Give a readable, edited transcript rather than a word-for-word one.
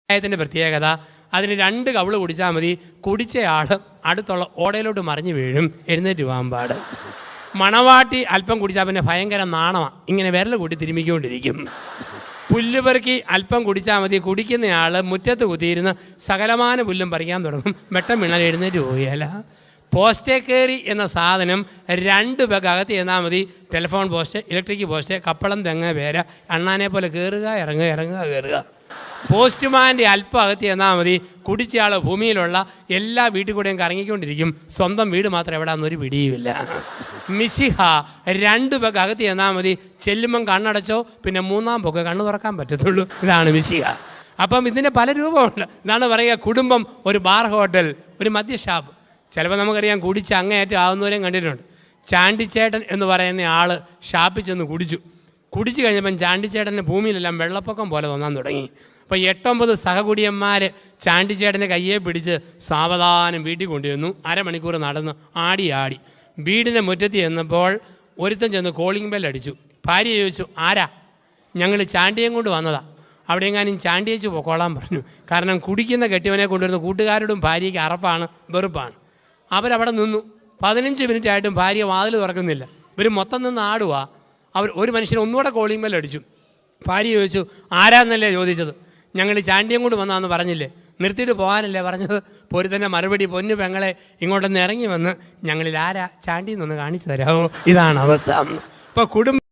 ത്തിൻ്റെ പ്രത്യേകത അതിന് 2 കവിള് കുടിച്ചാൽ മതി. കുടിച്ചയാൾ അടുത്തുള്ള ഓടയിലോട്ട് മറിഞ്ഞു വീഴും, എഴുന്നേറ്റ് പോകാൻ പാട്. മണവാട്ടി അല്പം കുടിച്ചാൽ പിന്നെ ഭയങ്കര നാണമാണ്, ഇങ്ങനെ വിരൽ കൂട്ടി തിരുമിക്കൊണ്ടിരിക്കും. പുല്ലുപെറുക്കി അല്പം കുടിച്ചാൽ മതി. കുടിക്കുന്നയാൾ മുറ്റത്ത് കുത്തിയിരുന്ന് സകലമാന പുല്ലും പറിക്കാൻ തുടങ്ങും, വെട്ടം വീണാൽ എഴുന്നേറ്റ് പോവുകയല്ല. പോസ്റ്റേ കയറി എന്ന സാധനം 2 പേർക്ക് അകത്ത് ചെന്നാൽ മതി. ടെലിഫോൺ പോസ്റ്റ്, ഇലക്ട്രിക് പോസ്റ്റ്, കപ്പളം, തെങ്ങ്, പേര, അണ്ണാനെ പോലെ കയറുക ഇറങ്ങുക ഇറങ്ങുക കയറുക. പോസ്റ്റ്മാൻ്റെ അല്പം അകത്ത് ചെന്നാൽ മതി. കുടിച്ചയാൾ ഭൂമിയിലുള്ള എല്ലാ വീട്ടിൽ കൂടെയും കറങ്ങിക്കൊണ്ടിരിക്കും, സ്വന്തം വീട് മാത്രം എവിടെയാണെന്നൊരു പിടിയുമില്ല. മിശിഹ 2 പേർക്ക് അകത്ത് ചെന്നാൽ മതി. ചെല്ലുമ്പം കണ്ണടച്ചോ, പിന്നെ 3-ാം പൊക്കെ കണ്ണ് തുറക്കാൻ പറ്റത്തുള്ളൂ. ഇതാണ് മിശിഹ. അപ്പം ഇതിന് പല രൂപമുണ്ട്. ഇതാണ് പറയുക, കുടുംബം ഒരു ബാർ ഹോട്ടൽ, ഒരു മദ്യഷാപ്പ്. ചിലപ്പോൾ നമുക്കറിയാം കുടിച്ച് അങ്ങേയറ്റം ആവുന്നവരെയും കണ്ടിട്ടുണ്ട്. ചാണ്ടിച്ചേട്ടൻ എന്ന് പറയുന്ന ആൾ ഷാപ്പിൽ ചെന്ന് കുടിച്ചു കഴിഞ്ഞപ്പം ചാണ്ടിച്ചേട്ടൻ്റെ ഭൂമിയിലെല്ലാം വെള്ളപ്പൊക്കം പോലെ തോന്നാൻ തുടങ്ങി. അപ്പോൾ 8-9 സഹകുടിയന്മാർ ചാണ്ടിച്ചേട്ടൻ്റെ കയ്യെ പിടിച്ച് സാവധാനം വീട്ടിൽ കൊണ്ടുവന്നു. അരമണിക്കൂർ നടന്ന് ആടി വീടിൻ്റെ മുറ്റത്ത് ചെന്നപ്പോൾ ഒരുത്തൻ ചെന്ന് കോളിംഗ് ബെൽ അടിച്ചു. ഭാര്യ ചോദിച്ചു, ആരാ? ഞങ്ങൾ ചാണ്ടിയം കൊണ്ട് വന്നതാ, അവിടെ എങ്ങാനും ചാണ്ടിയേച്ച് പൊക്കോളാൻ പറഞ്ഞു. കാരണം കുടിക്കുന്ന കെട്ടിയവനെ കൊണ്ടുവരുന്ന കൂട്ടുകാരോടും ഭാര്യയ്ക്ക് അറപ്പാണ്, വെറുപ്പാണ്. അവരവിടെ നിന്നു. 15 മിനിറ്റ് ആയിട്ടും ഭാര്യ വാതിൽ തുറക്കുന്നില്ല. ഇവർ മൊത്തം നിന്ന് ആടുക. ഒരു മനുഷ്യൻ ഒന്നുകൂടെ കോളിംഗ് ബെൽ അടിച്ചു. ഭാര്യ ചോദിച്ചു, ആരാന്നല്ലേ ചോദിച്ചത്? ഞങ്ങൾ ചാണ്ടിയം കൊണ്ട് വന്നാന്ന് പറഞ്ഞില്ലേ, നിർത്തിയിട്ട് പോകാനല്ലേ പറഞ്ഞത്? പോരുത്തന്നെ മറുപടി, പൊന്നു പെങ്ങളെ ഇങ്ങോട്ടൊന്ന് ഇറങ്ങി വന്ന് ഞങ്ങളിൽ ആരാ ചാണ്ടിയെന്നൊന്ന് കാണിച്ചു തരാമോ? ഇതാണ് അവസ്ഥ. ഇപ്പോൾ കുടുംബം